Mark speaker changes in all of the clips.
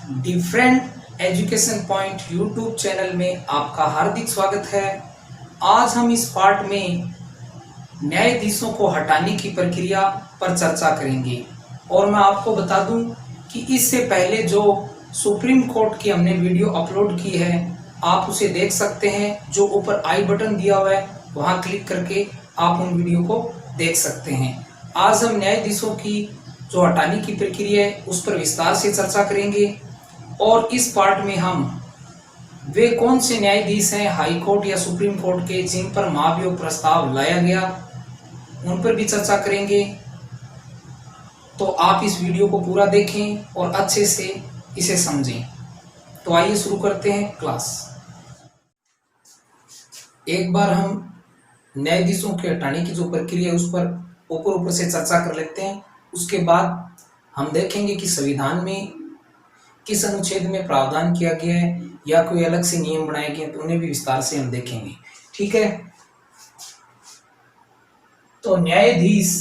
Speaker 1: Different education point YouTube channel में आपका हार्दिक स्वागत है। आज हम इस पार्ट में न्यायाधीशों को हटाने की प्रक्रिया पर चर्चा करेंगे और मैं आपको बता दूं कि इससे पहले जो सुप्रीम कोर्ट की हमने वीडियो अपलोड की है आप उसे देख सकते हैं। जो ऊपर आई बटन दिया हुआ है वहां क्लिक करके आप उन वीडियो को देख सकते हैं। आज हम न्यायाधीशों की जो हटाने की प्रक्रिया है उस पर विस्तार से चर्चा करेंगे और इस पार्ट में हम वे कौन से न्यायाधीश हैं हाई कोर्ट या सुप्रीम कोर्ट के जिन पर महाभियोग प्रस्ताव लाया गया उन पर भी चर्चा करेंगे। तो आप इस वीडियो को पूरा देखें और अच्छे से इसे समझें। तो आइए शुरू करते हैं क्लास। एक बार हम न्यायाधीशों के हटाने की जो प्रक्रिया है उस पर ऊपर से चर्चा कर लेते हैं। उसके बाद हम देखेंगे कि संविधान में किस अनुच्छेद में प्रावधान किया गया है या कोई अलग से नियम बनाए गए तो उन्हें भी विस्तार से हम देखेंगे। ठीक है, तो न्यायाधीश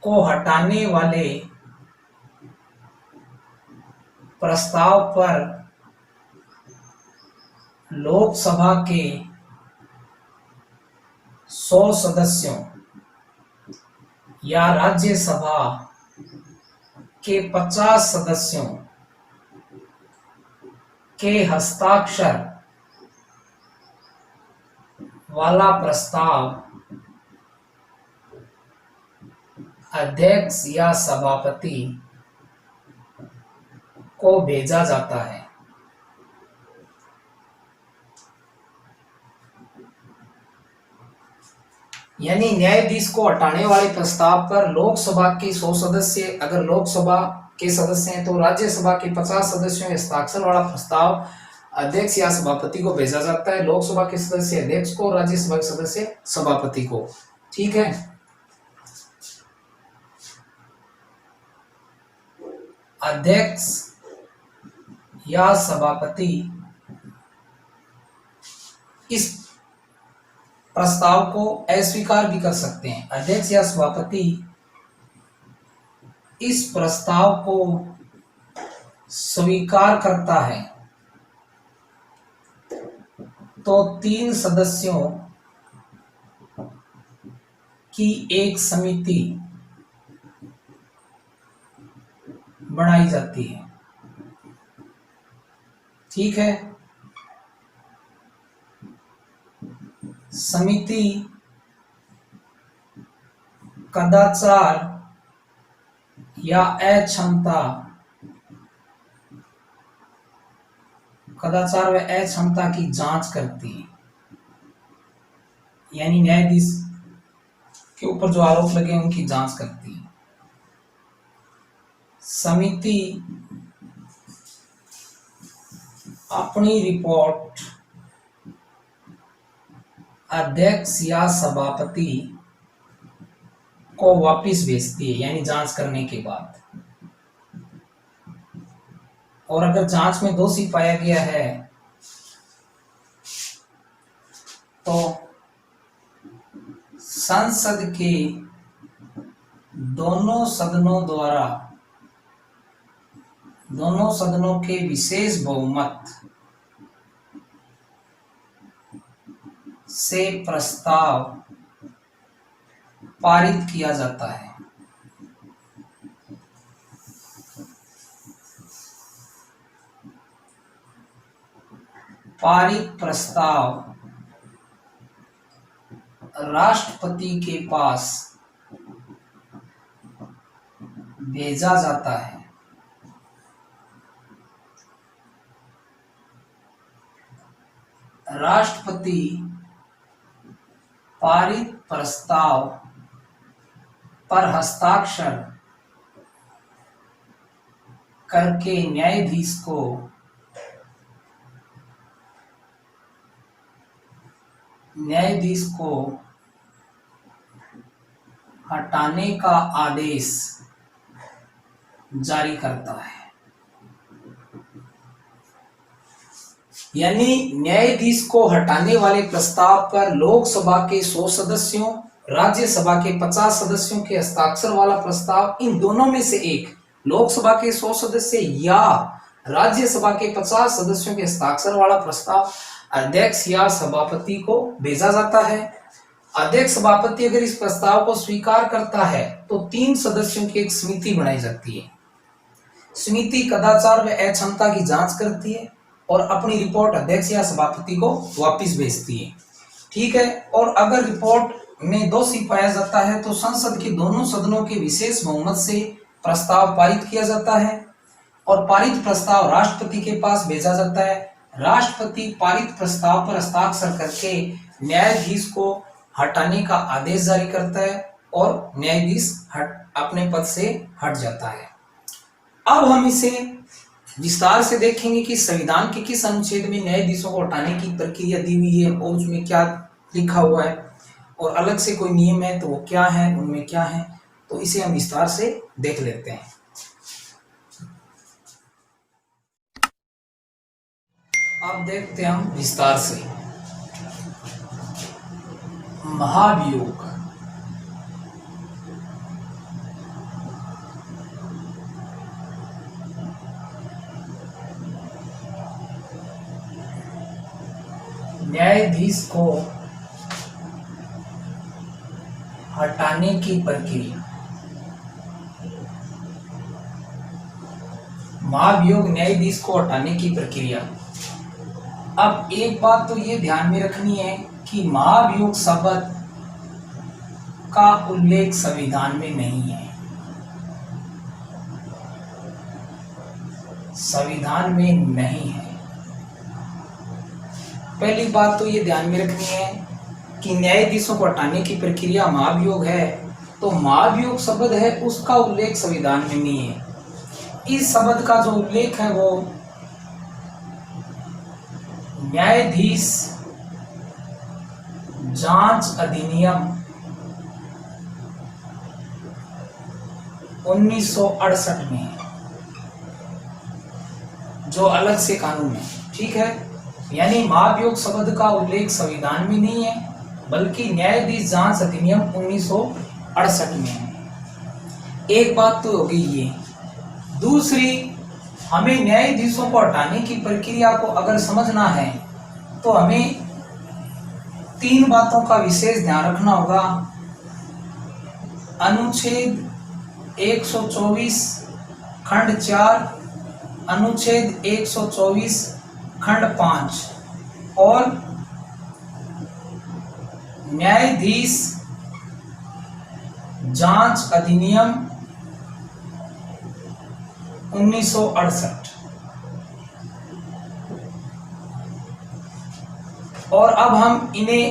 Speaker 1: को हटाने वाले प्रस्ताव पर लोकसभा के 100 सदस्यों या राज्यसभा के 50 सदस्यों के हस्ताक्षर वाला प्रस्ताव अध्यक्ष या सभापति को भेजा जाता है। यानी न्यायाधीश को हटाने वाले प्रस्ताव पर लोकसभा के 100 सदस्य, अगर लोकसभा के सदस्य हैं तो राज्यसभा के 50 सदस्यों के हस्ताक्षर वाला प्रस्ताव अध्यक्ष या सभापति को भेजा जाता है। लोकसभा के सदस्य अध्यक्ष को, राज्यसभा के सदस्य सभापति को। ठीक है, अध्यक्ष या सभापति इस प्रस्ताव को अस्वीकार भी कर सकते हैं। अध्यक्ष या सभापति इस प्रस्ताव को स्वीकार करता है तो 3 सदस्यों की एक समिति बनाई जाती है। ठीक है, समिति कदाचार या कदाचार व अक्षमता की जांच करती है। यानी न्यायाधीश के ऊपर जो आरोप लगे उनकी जांच करती है। समिति अपनी रिपोर्ट अध्यक्ष या सभापति को वापस भेजती है, यानी जांच करने के बाद। और अगर जांच में दोषी पाया गया है तो संसद के दोनों सदनों के विशेष बहुमत से प्रस्ताव पारित किया जाता है। पारित प्रस्ताव राष्ट्रपति के पास भेजा जाता है। राष्ट्रपति पारित प्रस्ताव पर हस्ताक्षर करके न्यायाधीश को हटाने का आदेश जारी करता है। यानी न्यायाधीश को हटाने वाले प्रस्ताव पर लोकसभा के 100 सदस्यों, राज्यसभा के 50 सदस्यों के हस्ताक्षर वाला प्रस्ताव, इन दोनों में से एक, लोकसभा के 100 सदस्य या राज्यसभा के 50 सदस्यों के हस्ताक्षर वाला प्रस्ताव अध्यक्ष या सभापति को भेजा जाता है। अध्यक्ष सभापति अगर इस प्रस्ताव को स्वीकार करता है तो 3 सदस्यों की एक समिति बनाई जाती है। समिति कदाचार व अक्षमता की जांच करती है और अपनी रिपोर्ट अध्यक्ष या सभापति को वापस भेजती है। ठीक है। और अगर रिपोर्ट में दोषी पाया जाता है तो संसद के दोनों सदनों के विशेष बहुमत से प्रस्ताव पारित किया जाता है और पारित प्रस्ताव राष्ट्रपति के पास भेजा जाता है। राष्ट्रपति पारित प्रस्ताव पर हस्ताक्षर करके न्यायाधीश को हटाने का आदेश जारी करता है और न्यायाधीश अपने पद से हट जाता है। अब हम इसे विस्तार से देखेंगे कि संविधान के किस अनुच्छेद में न्यायाधीशों को हटाने की प्रक्रिया दी हुई है और उसमें क्या लिखा हुआ है और अलग से कोई नियम है तो वो क्या है, उनमें क्या है, तो इसे हम विस्तार से देख लेते हैं। अब देखते हैं हम विस्तार से। महाभियोग, न्यायाधीश को हटाने की प्रक्रिया। महाभियोग न्यायाधीश को हटाने की प्रक्रिया। अब एक बात तो ये ध्यान में रखनी है कि महाभियोग शब्द का उल्लेख संविधान में नहीं है। संविधान में नहीं है। पहली बात तो ये ध्यान में रखनी है कि न्यायाधीशों को हटाने की प्रक्रिया महाभियोग है, तो महाभियोग शब्द है उसका उल्लेख संविधान में नहीं है। इस शब्द का जो उल्लेख है वो न्यायाधीश जांच अधिनियम 1968 में है, जो अलग से कानून है। ठीक है। यानी महाभियोग शब्द का उल्लेख संविधान में नहीं है बल्कि न्यायाधीश जांच अधिनियम 1968 में है। एक बात तो होगी ये। दूसरी, हमें न्यायाधीशों को हटाने की प्रक्रिया को अगर समझना है तो हमें 3 बातों का विशेष ध्यान रखना होगा। अनुच्छेद 124 खंड 4, अनुच्छेद 124 खंड 5 और न्यायाधीश जांच अधिनियम 1968। और अब हम इन्हें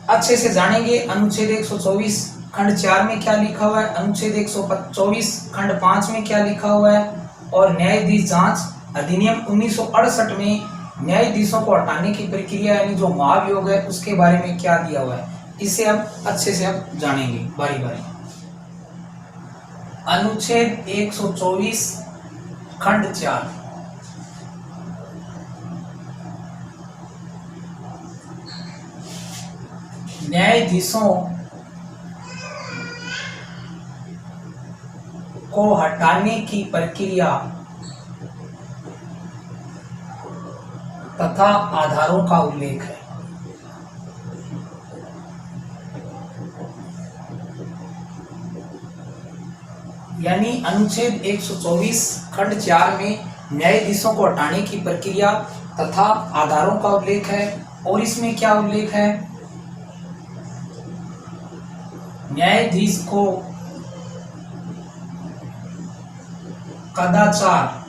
Speaker 1: अच्छे से जानेंगे। अनुच्छेद 124 खंड 4 में क्या लिखा हुआ है, अनुच्छेद 124 खंड 5 में क्या लिखा हुआ है और न्यायाधीश जांच अधिनियम 1968 में न्यायाधीशों को हटाने की प्रक्रिया यानी जो महाभियोग है उसके बारे में क्या दिया हुआ है। इसे हम अच्छे से अब जानेंगे बारी बारी। अनुच्छेद 124 खंड 4, न्यायाधीशों को हटाने की प्रक्रिया तथा आधारों का उल्लेख है। यानी अनुच्छेद 124 खंड 4 में न्यायाधीशों को हटाने की प्रक्रिया तथा आधारों का उल्लेख है। और इसमें क्या उल्लेख है, न्यायाधीश को कदाचार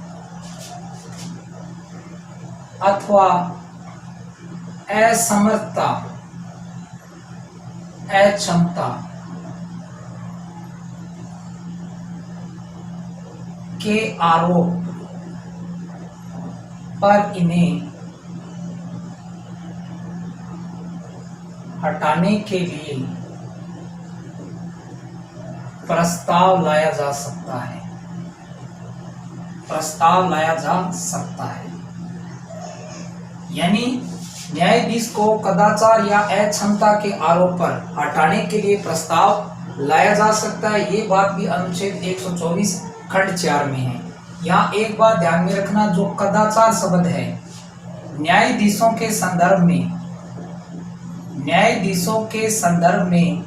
Speaker 1: अथवा असमर्थता, अक्षमता के आरोप पर इन्हें हटाने के लिए प्रस्ताव लाया जा सकता है। प्रस्ताव लाया जा सकता है। यानी न्यायाधीश को कदाचार या अक्षमता के आरोप पर हटाने के लिए प्रस्ताव लाया जा सकता है। ये बात भी अनुच्छेद 124 खंड 4 में है। यहाँ एक बात ध्यान में रखना, जो कदाचार शब्द है न्यायाधीशों के संदर्भ में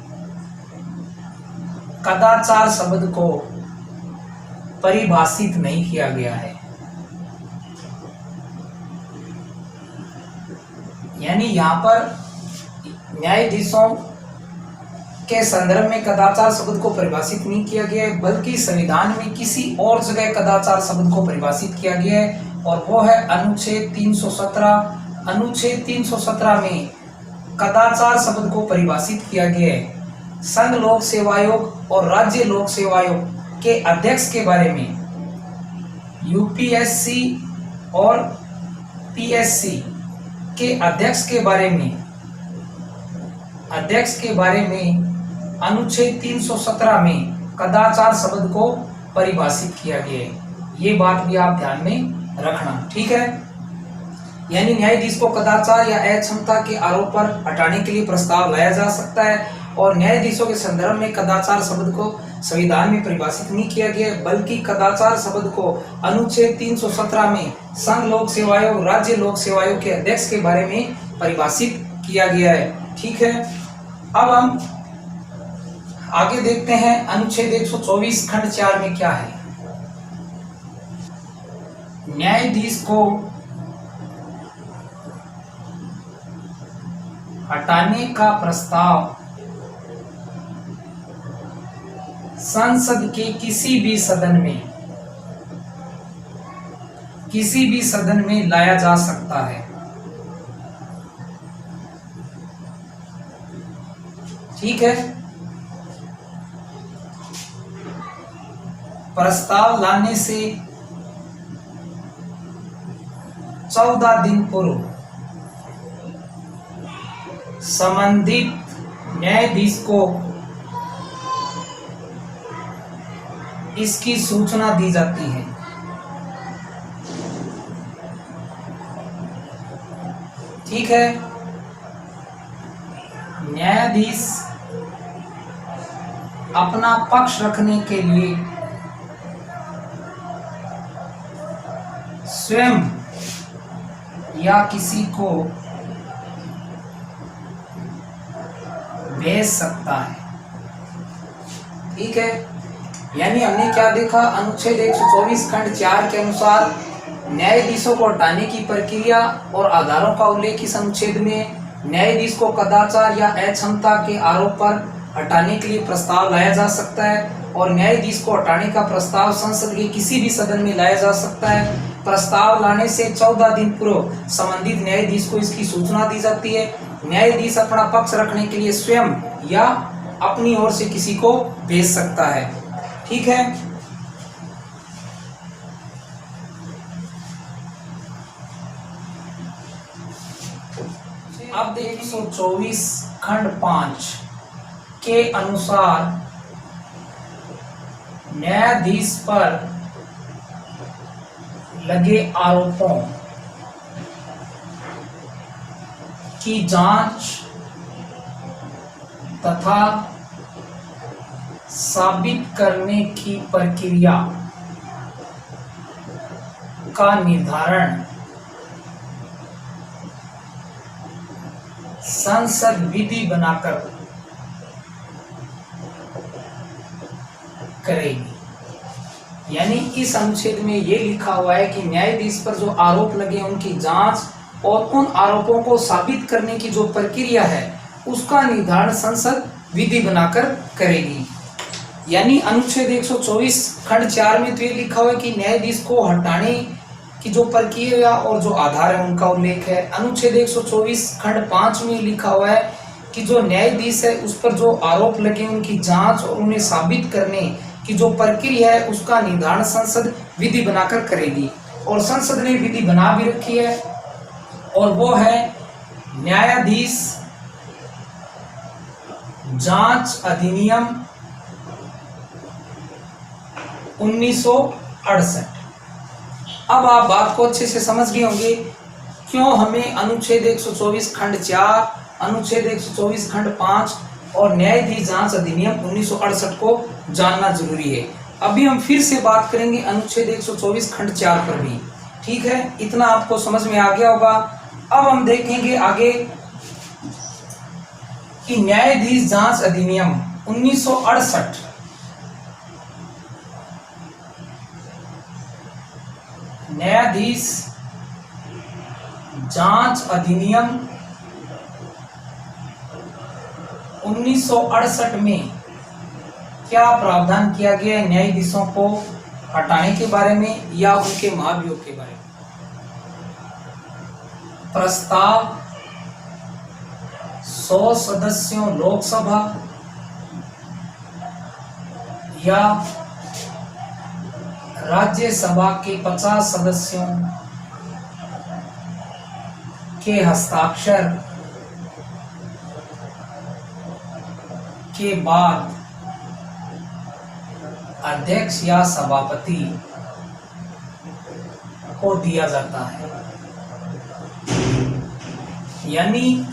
Speaker 1: कदाचार शब्द को परिभाषित नहीं किया गया है। यानी यहाँ पर न्यायाधीशों के संदर्भ में कदाचार शब्द को परिभाषित नहीं किया गया है, बल्कि संविधान में किसी और जगह कदाचार शब्द को परिभाषित किया गया है, और वो है अनुच्छेद 317। अनुच्छेद 317 में कदाचार शब्द को परिभाषित किया गया है। संघ लोक सेवा आयोग और राज्य लोक सेवा आयोग के अध्यक्ष के बारे में, यूपीएससी और पीएससी के अध्यक्ष के बारे में अनुच्छेद 317 में कदाचार शब्द को परिभाषित किया गया है। ये बात भी आप ध्यान में रखना, ठीक है। यानी न्यायाधीश को कदाचार या अक्षमता के आरोप पर हटाने के लिए प्रस्ताव लाया जा सकता है, और न्यायाधीशों के संदर्भ में कदाचार शब्द को संविधान में परिभाषित नहीं किया गया, बल्कि कदाचार शब्द को अनुच्छेद 317 में संघ लोक सेवा आयोग, राज्य लोक सेवा आयोग के अध्यक्ष के बारे में परिभाषित किया गया है, ठीक है। अब हम आगे देखते हैं अनुच्छेद 124 खंड 4 में क्या है। न्यायाधीश को हटाने का प्रस्ताव संसद के किसी भी सदन में लाया जा सकता है, ठीक है। प्रस्ताव लाने से 14 दिन पूर्व संबंधित न्यायाधीश को इसकी सूचना दी जाती है। ठीक है। न्यायाधीश अपना पक्ष रखने के लिए स्वयं या किसी को भेज सकता है। ठीक है। यानी हमने क्या देखा, अनुच्छेद 124 खंड 4 के अनुसार न्यायाधीशों को हटाने की प्रक्रिया और आधारों का उल्लेख इस अनुच्छेद में। न्यायाधीश को कदाचार या अक्षमता के आरोप पर हटाने के लिए प्रस्ताव लाया जा सकता है और न्यायाधीश को हटाने का प्रस्ताव संसद के किसी भी सदन में लाया जा सकता है। प्रस्ताव लाने से 14 दिन पूर्व संबंधित न्यायाधीश को इसकी सूचना दी जाती है। न्यायाधीश अपना पक्ष रखने के लिए स्वयं या अपनी ओर से किसी को भेज सकता है। ठीक है। अब देखिए 124 खंड 5 के अनुसार न्यायाधीश पर लगे आरोपों की जांच तथा साबित करने की प्रक्रिया का निर्धारण संसद विधि बनाकर करेगी। यानी इस अनुच्छेद में ये लिखा हुआ है कि न्यायाधीश पर जो आरोप लगे उनकी जांच और उन आरोपों को साबित करने की जो प्रक्रिया है उसका निर्धारण संसद विधि बनाकर करेगी। यानी अनुच्छेद 124 खंड 4 में तो ये लिखा हुआ है कि न्यायाधीश को हटाने की जो प्रक्रिया और जो आधार है उनका उल्लेख है। अनुच्छेद 124 खंड 5 में लिखा हुआ है कि जो न्यायाधीश है उस पर जो आरोप लगे उनकी जांच और उन्हें साबित करने की जो प्रक्रिया है उसका निर्धारण संसद विधि बनाकर करेगी। और संसद ने विधि बना भी रखी है और वो है न्यायाधीश जांच अधिनियम 1968। अब आप बात को अच्छे से समझ गए होंगे क्यों हमें अनुच्छेद 124 खंड 4, अनुच्छेद 124 खंड 5 और न्यायाधीश जांच अधिनियम 1968 को जानना जरूरी है। अभी हम फिर से बात करेंगे अनुच्छेद 124 खंड 4 पर भी। ठीक है, इतना आपको समझ में आ गया होगा। अब हम देखेंगे आगे कि न्यायाधीश जांच अधिनियम 1968 न्यायाधीश जांच अधिनियम 1968 में क्या प्रावधान किया गया है न्यायाधीशों को हटाने के बारे में या उनके महाभियोग के बारे में। प्रस्ताव 100 सदस्यों लोकसभा या राज्यसभा के 50 सदस्यों के हस्ताक्षर के बाद अध्यक्ष या सभापति को दिया जाता है। यानी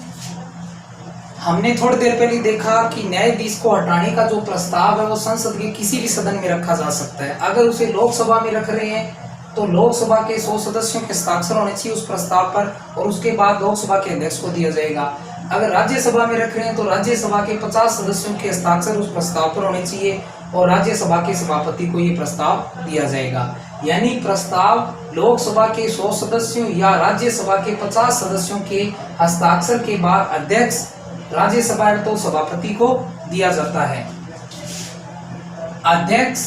Speaker 1: हमने थोड़ी देर पहले देखा कि न्यायाधीश को हटाने का जो प्रस्ताव है वो संसद के किसी भी सदन में रखा जा सकता है। अगर उसे लोकसभा में रख रहे हैं तो लोकसभा के 100 सदस्यों के हस्ताक्षर होने चाहिए उस प्रस्ताव पर और उसके बाद लोकसभा के अध्यक्ष को दिया जाएगा। अगर राज्यसभा में रख रहे हैं तो राज्यसभा के 50 सदस्यों के हस्ताक्षर उस प्रस्ताव पर होने चाहिए और राज्यसभा के सभापति को ये प्रस्ताव दिया जाएगा। यानी प्रस्ताव लोकसभा के 100 सदस्यों या राज्यसभा के 50 सदस्यों के हस्ताक्षर के बाद अध्यक्ष, राज्यसभा तो सभापति को दिया जाता है। अध्यक्ष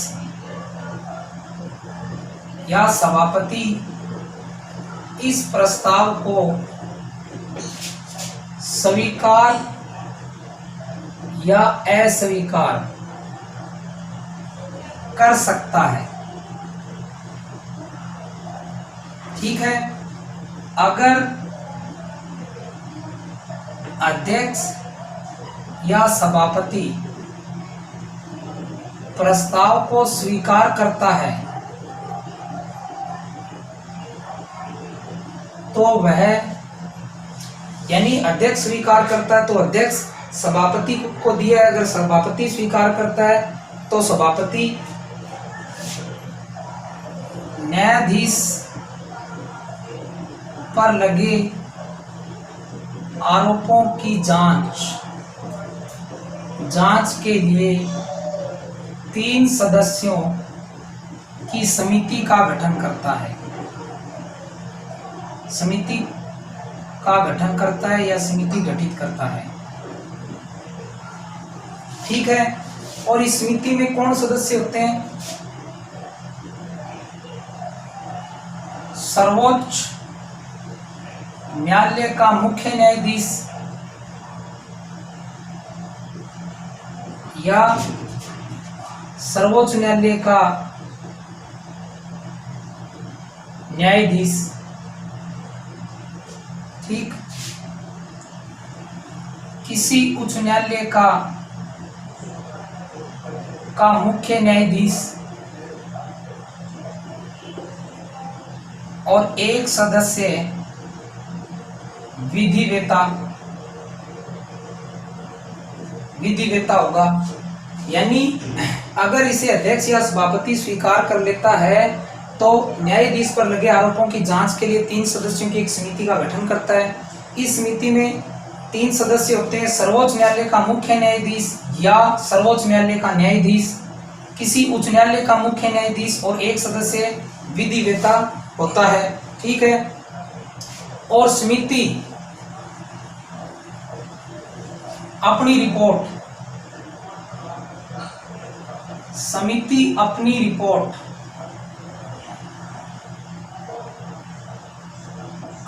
Speaker 1: या सभापति इस प्रस्ताव को स्वीकार या अस्वीकार कर सकता है। ठीक है, अगर अध्यक्ष या सभापति प्रस्ताव को स्वीकार करता है तो वह, यानी अध्यक्ष स्वीकार करता है तो अध्यक्ष सभापति को दिया है, अगर सभापति स्वीकार करता है तो सभापति न्यायाधीश पर लगे आरोपों की जांच के लिए 3 सदस्यों की समिति का गठन करता है। समिति का गठन करता है या समिति गठित करता है। ठीक है, और इस समिति में कौन सदस्य होते हैं? सर्वोच्च न्यायालय का मुख्य न्यायाधीश या सर्वोच्च न्यायालय का न्यायाधीश। ठीक, किसी उच्च न्यायालय का मुख्य न्यायाधीश और एक सदस्य विधिवेता होगा। यानी अगर इसे अध्यक्ष या सभापति स्वीकार कर लेता है तो न्यायाधीश पर लगे आरोपों की जांच के लिए 3 सदस्यों की एक समिति का गठन करता है। इस समिति में 3 सदस्य होते हैं, सर्वोच्च न्यायालय का मुख्य न्यायाधीश या सर्वोच्च न्यायालय का न्यायाधीश, किसी उच्च न्यायालय का मुख्य न्यायाधीश और एक सदस्य विधिवेता होता है। ठीक है, और समिति अपनी रिपोर्ट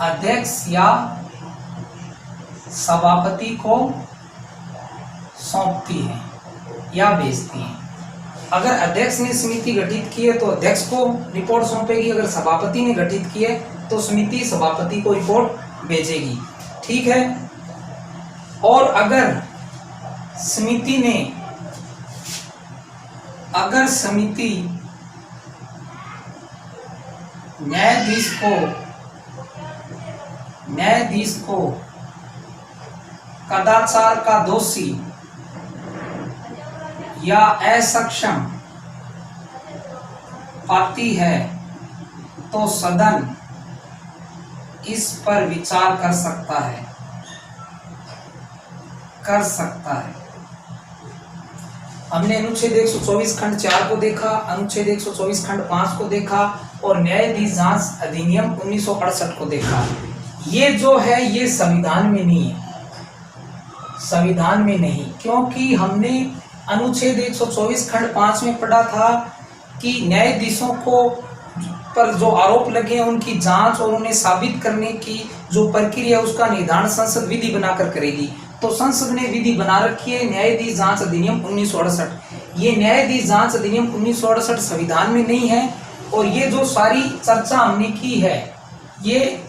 Speaker 1: अध्यक्ष या सभापति को सौंपती है या भेजती है। अगर अध्यक्ष ने समिति गठित की है तो अध्यक्ष को रिपोर्ट सौंपेगी, अगर सभापति ने गठित की है तो समिति सभापति को रिपोर्ट भेजेगी। ठीक है, और अगर समिति न्यायाधीश को न्यायाधीश को कदाचार का दोषी या असक्षम पाती है तो सदन इस पर विचार कर सकता है। हमने अनुच्छेद 124 खंड 4 को देखा, अनुच्छेद 124 खंड 5 को देखा और न्यायाधीश जांच अधिनियम 1968 को देखा। ये जो है ये संविधान में नहीं है, संविधान में नहीं, क्योंकि हमने अनुच्छेद 124 खंड 5 में पढ़ा था कि न्यायाधीशों को पर जो आरोप लगे उनकी जांच और उन्हें साबित करने की जो प्रक्रिया उसका निर्धारण संसद विधि बनाकर करेगी। तो संसद ने विधि बना रखी है न्यायाधीश जांच अधिनियम 1968। ये न्यायाधीश जांच अधिनियम 1968 संविधान में नहीं है और ये जो सारी चर्चा हमने की है ये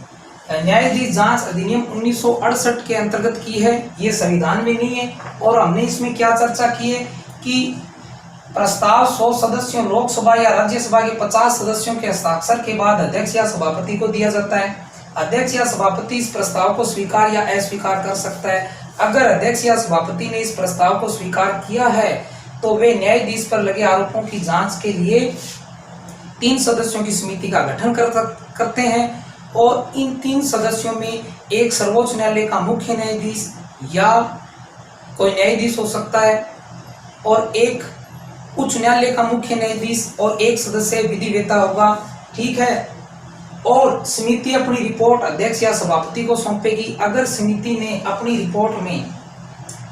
Speaker 1: न्यायाधीश जांच अधिनियम 1968 के अंतर्गत की है, ये संविधान में नहीं है। और हमने इसमें क्या चर्चा की है कि प्रस्ताव 100 सदस्यों लोकसभा या राज्यसभा के 50 सदस्यों के हस्ताक्षर के बाद अध्यक्ष या सभापति को दिया जाता है। अध्यक्ष या सभापति इस प्रस्ताव को स्वीकार या अस्वीकार कर सकता है। अगर अध्यक्ष या सभापति ने इस प्रस्ताव को स्वीकार किया है तो वे न्यायाधीश पर लगे आरोपों की जांच के लिए 3 सदस्यों की समिति का गठन करते हैं और इन 3 सदस्यों में एक सर्वोच्च न्यायालय का मुख्य न्यायाधीश या कोई न्यायाधीश हो सकता है और एक उच्च न्यायालय का मुख्य न्यायाधीश और एक सदस्य विधिवेत्ता होगा, ठीक है। और समिति अपनी रिपोर्ट अध्यक्ष या सभापति को सौंपेगी। अगर समिति ने अपनी रिपोर्ट में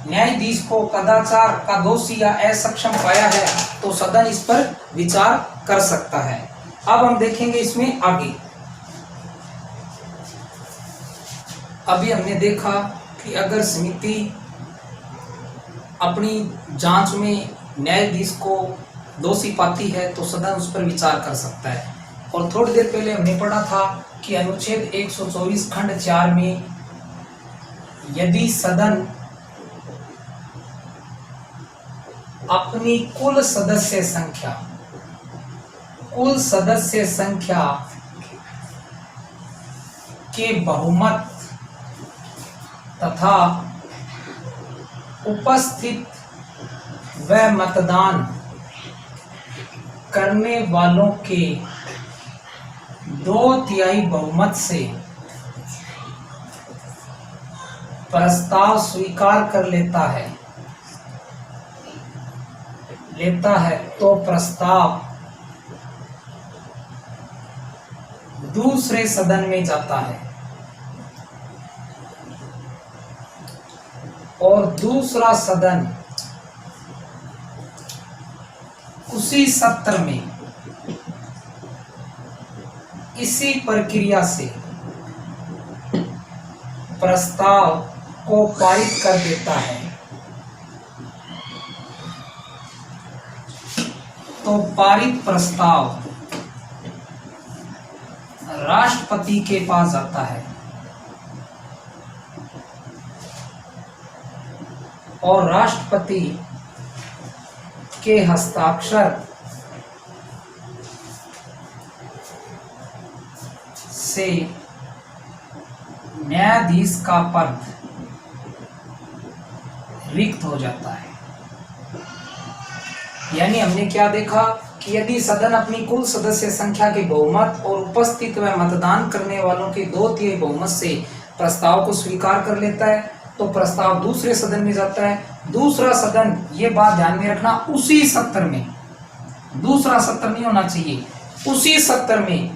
Speaker 1: न्यायाधीश को कदाचार का दोषी या असक्षम पाया है तो सदन इस पर विचार कर सकता है। अब हम देखेंगे इसमें आगे। अभी हमने देखा कि अगर समिति अपनी जांच में न्यायाधीश को दोषी पाती है तो सदन उस पर विचार कर सकता है। और थोड़ी देर पहले हमने पढ़ा था कि अनुच्छेद 124 खंड 4 में यदि सदन अपनी कुल सदस्य संख्या के बहुमत तथा उपस्थित व मतदान करने वालों के 2/3 बहुमत से प्रस्ताव स्वीकार कर लेता है तो प्रस्ताव दूसरे सदन में जाता है और दूसरा सदन उसी सत्र में इसी प्रक्रिया से प्रस्ताव को पारित कर देता है। तो पारित प्रस्ताव राष्ट्रपति के पास जाता है और राष्ट्रपति के हस्ताक्षर से न्यायाधीश का पद रिक्त हो जाता है। यानी हमने क्या देखा कि यदि सदन अपनी कुल सदस्य संख्या के बहुमत और उपस्थित व मतदान करने वालों के 2/3 बहुमत से प्रस्ताव को स्वीकार कर लेता है तो प्रस्ताव दूसरे सदन में जाता है। दूसरा सदन, ये बात ध्यान में रखना, उसी सत्र में, दूसरा सत्र नहीं होना चाहिए, उसी सत्र में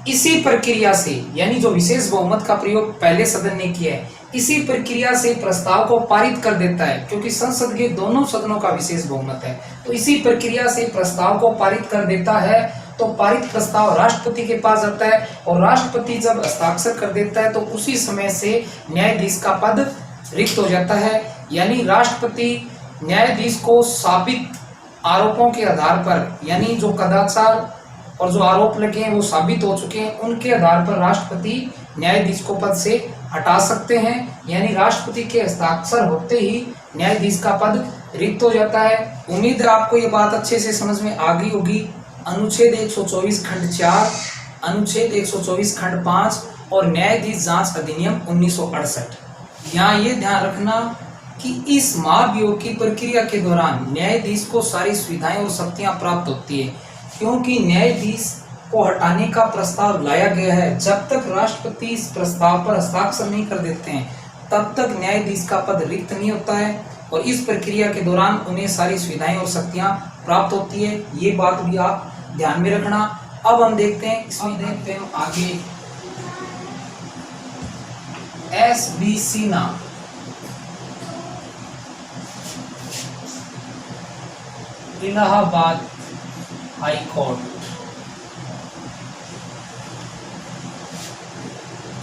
Speaker 1: इसी प्रक्रिया से, यानी जो विशेष बहुमत का प्रयोग पहले सदन ने किया है, इसी प्रक्रिया से प्रस्ताव को पारित कर देता है। क्योंकि संसद के दोनों सदनों का विशेष बहुमत है तो इसी प्रक्रिया से प्रस्ताव को पारित कर देता है। तो पारित प्रस्ताव राष्ट्रपति के पास जाता है और राष्ट्रपति जब हस्ताक्षर कर देता है तो उसी समय से न्यायाधीश का पद रिक्त हो जाता है। यानी राष्ट्रपति न्यायाधीश को साबित आरोपों के आधार पर, यानी जो कदाचार और जो आरोप लगे हैं वो साबित हो चुके हैं, उनके आधार पर राष्ट्रपति न्यायाधीश को पद से हटा सकते हैं। यानी राष्ट्रपति के हस्ताक्षर होते ही न्यायाधीश का पद रिक्त हो जाता है। उम्मीद है आपको ये बात अच्छे से समझ में आ गई होगी। अनुच्छेद 124 खंड 4, अनुच्छेद 124 खंड 5 और न्यायाधीश जांच अधिनियम 1968। यहाँ ये ध्यान रखना कि इस महाभियोग की प्रक्रिया के दौरान न्यायाधीश को सारी सुविधाएं और शक्तियां प्राप्त होती है, क्योंकि न्यायाधीश को हटाने का प्रस्ताव लाया गया है। जब तक राष्ट्रपति इस प्रस्ताव पर हस्ताक्षर नहीं कर देते हैं तब तक न्यायाधीश का पद रिक्त नहीं होता है, और इस प्रक्रिया के दौरान उन्हें सारी सुविधाएं और शक्तियां प्राप्त होती है। ये बात भी आप ध्यान में रखना। अब हम देखते हैं आगे S.B. Sinha Allahabad high court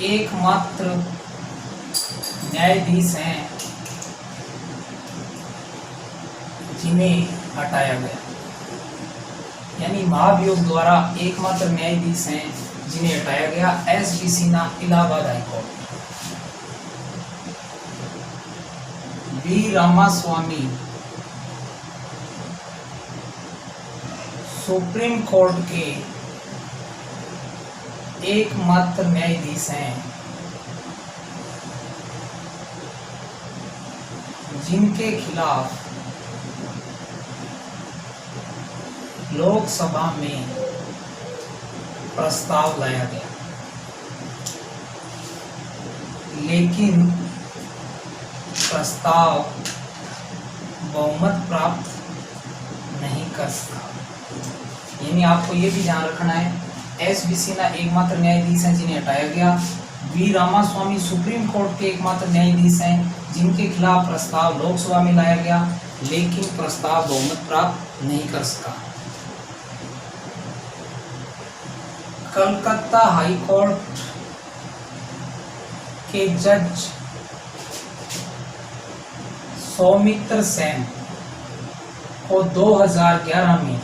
Speaker 1: एकमात्र न्यायाधीश हैं जिन्हें हटाया गया, यानी महाभियोग द्वारा एकमात्र न्यायाधीश हैं जिन्हें हटाया गया। S.B. Sinha Allahabad high court. V. Ramaswamy supreme court के एकमात्र न्यायाधीश हैं जिनके खिलाफ लोकसभा में प्रस्ताव लाया गया, लेकिन प्रस्ताव बहुमत प्राप्त नहीं कर सका। यानी आपको ये भी ध्यान रखना है, S.B. सिन्हा एकमात्र न्यायाधीश हैं जिन्हें हटाया गया। V. रामास्वामी सुप्रीम कोर्ट के एकमात्र न्यायाधीश हैं जिनके खिलाफ प्रस्ताव लोकसभा में लाया गया, लेकिन प्रस्ताव बहुमत प्राप्त नहीं कर सका। कलकत्ता हाई कोर्ट के जज सौमित्र सेन को 2011 में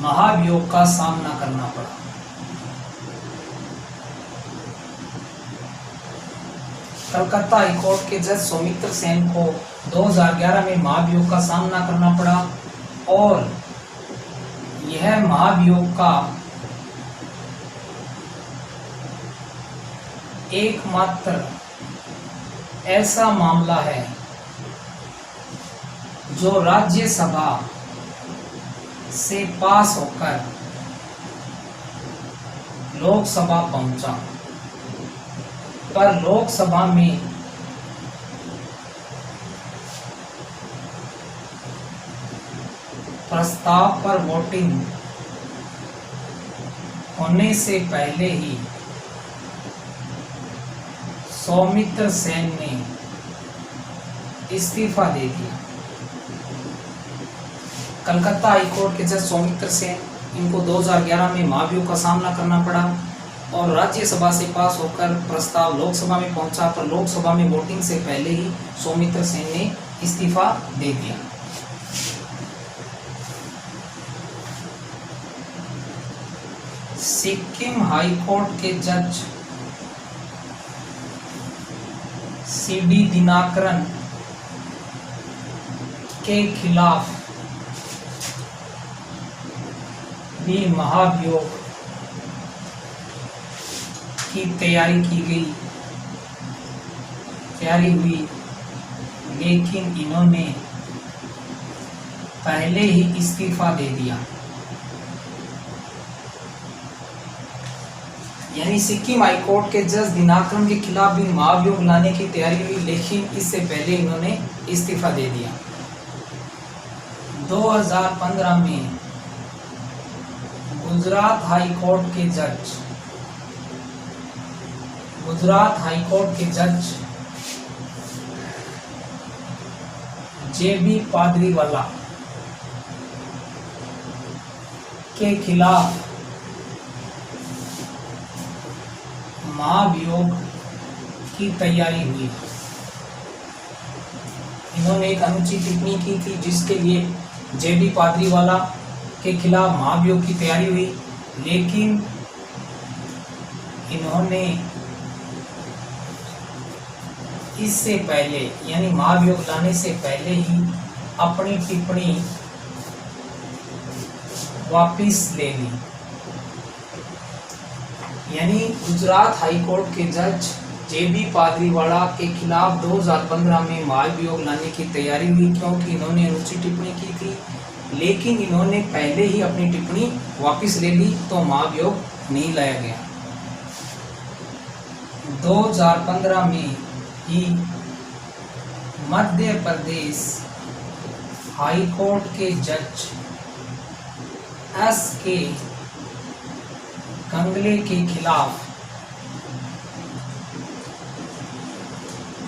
Speaker 1: महाभियोग का सामना करना पड़ा। कलकत्ता हाई कोर्ट के जज सौमित्र सेन को 2011 में महाभियोग का सामना करना पड़ा, और यह महाभियोग का एकमात्र ऐसा मामला है जो राज्यसभा से पास होकर लोकसभा पहुंचा, पर लोकसभा में प्रस्ताव पर वोटिंग होने से पहले ही सौमित्र सेन ने इस्तीफा दे दिया। कलकत्ता हाई कोर्ट के जज सौमित्र सेन, इनको 2011 में महाभियोग का सामना करना पड़ा और राज्यसभा से पास होकर प्रस्ताव लोकसभा में पहुंचा, पर लोकसभा में वोटिंग से पहले ही सौमित्र सेन ने इस्तीफा दे दिया। सिक्किम हाई कोर्ट के जज C.D. दिनाकरन के खिलाफ भी महाभियोग की तैयारी हुई, लेकिन इन्होंने पहले ही इस्तीफा दे दिया। यानी सिक्किम हाई कोर्ट के जज दिनाकरन के खिलाफ भी महाभियोग लाने की तैयारी हुई, लेकिन इससे पहले इन्होंने इस्तीफा दे दिया। 2015 में गुजरात हाई कोर्ट के जज J.B. पादरीवाला के खिलाफ महाभियोग की तैयारी हुई। इन्होंने एक अनुचित टिप्पणी की थी, जिसके लिए J.B. पादरीवाला के खिलाफ महाभियोग की तैयारी हुई, लेकिन इन्होंने इससे पहले, यानी महाभियोग लाने से पहले ही अपनी टिप्पणी वापिस ले ली। यानी गुजरात हाई कोर्ट के जज जेबी पादरीवाला के खिलाफ 2015 में महाभियोग लाने की तैयारी हुई, क्योंकि इन्होंने अनुचित टिप्पणी की थी, लेकिन इन्होंने पहले ही अपनी टिप्पणी वापस ले ली तो महाभियोग नहीं लाया गया। 2015 में ही मध्य प्रदेश हाई कोर्ट के जज S.K. कंगले के खिलाफ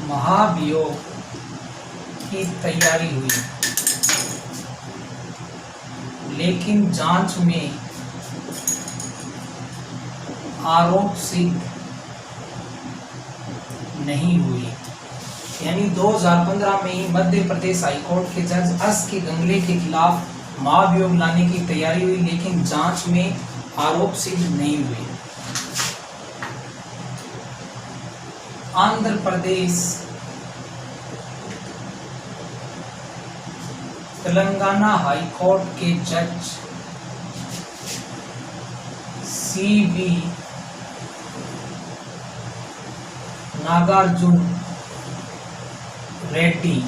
Speaker 1: महाभियोग की तैयारी हुई, लेकिन जांच में आरोप सिद्ध नहीं हुई। यानी 2015 में ही मध्य प्रदेश हाईकोर्ट के जज S.K. कंगले के खिलाफ महाभियोग लाने की तैयारी हुई, लेकिन जांच में आरोप सिद्ध नहीं हुए। आंध्र प्रदेश, तेलंगाना हाई कोर्ट के जज C.V. नागार्जुन रेड्डी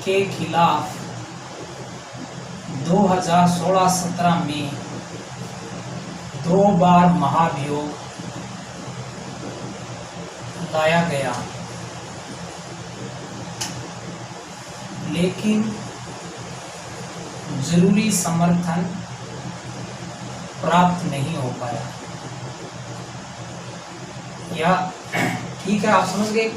Speaker 1: के खिलाफ 2016-17 में 2 बार महाभियोग लाया गया, लेकिन जरूरी समर्थन प्राप्त नहीं हो पाया। या ठीक है, आप समझ गए।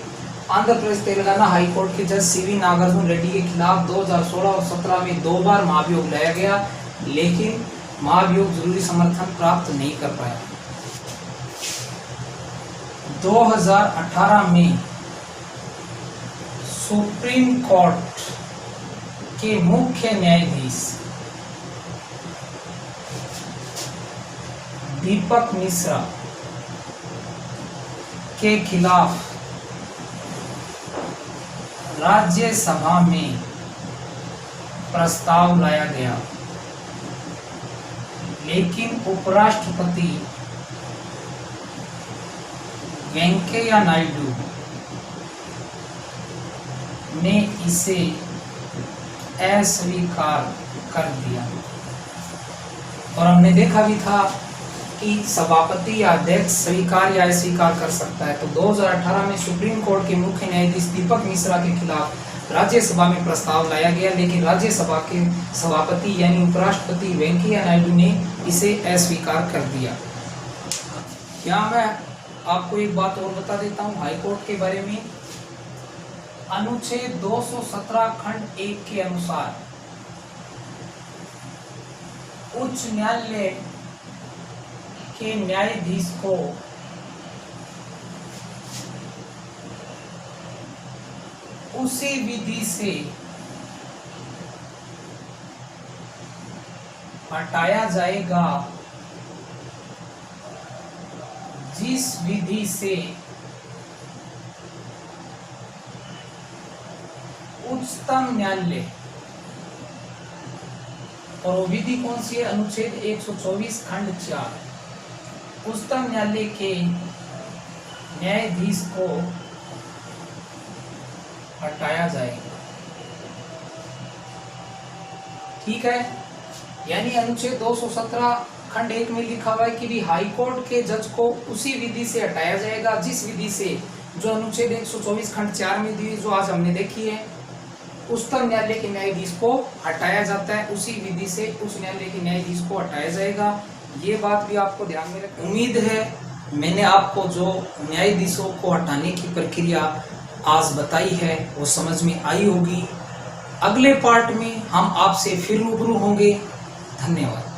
Speaker 1: आंध्र प्रदेश तेलंगाना हाई कोर्ट के जज C.V. नागार्जुन रेड्डी के खिलाफ 2016 और 17 में 2 बार महाभियोग लाया गया, लेकिन महाभियोग जरूरी समर्थन प्राप्त नहीं कर पाया। 2018 में सुप्रीम कोर्ट के मुख्य न्यायाधीश दीपक मिश्रा के खिलाफ राज्यसभा में प्रस्ताव लाया गया, लेकिन उपराष्ट्रपति वेंकैया नायडू ने इसे अस्वीकार कर दिया। और हमने देखा भी था कि सभापति या अध्यक्ष स्वीकार या अस्वीकार कर सकता है। तो 2018 में सुप्रीम कोर्ट के मुख्य न्यायाधीश दीपक मिश्रा के खिलाफ राज्यसभा में प्रस्ताव लाया गया, लेकिन राज्यसभा के सभापति यानी उपराष्ट्रपति वेंकैया नायडू ने इसे अस्वीकार कर दिया। क्या मैं आपको एक बात और बता देता हूँ हाईकोर्ट के बारे में। अनुच्छेद 217 खंड 1 के अनुसार उच्च न्यायालय के न्यायाधीश को उसी विधि से हटाया जाएगा जिस विधि से उच्चतम न्यायालय, और वो विधि कौन सी है? अनुच्छेद 124 खंड 4 उच्चतम न्यायालय के न्यायाधीश को हटाया जाएगा। ठीक है, यानी अनुच्छेद 217 खंड 1 में लिखा हुआ है कि भी हाई कोर्ट के जज को उसी विधि से हटाया जाएगा जिस विधि से, जो अनुच्छेद 124 खंड 4 में दी, जो आज हमने देखी है, उच्चतम न्यायालय के न्यायाधीश को हटाया जाता है, उसी विधि से उच्च न्यायालय के न्यायाधीश को हटाया जाएगा। ये बात भी आपको ध्यान में रखनी। उम्मीद है मैंने आपको जो न्यायाधीशों को हटाने की प्रक्रिया आज बताई है वो समझ में आई होगी। अगले पार्ट में हम आपसे फिर रूबरू होंगे। धन्यवाद।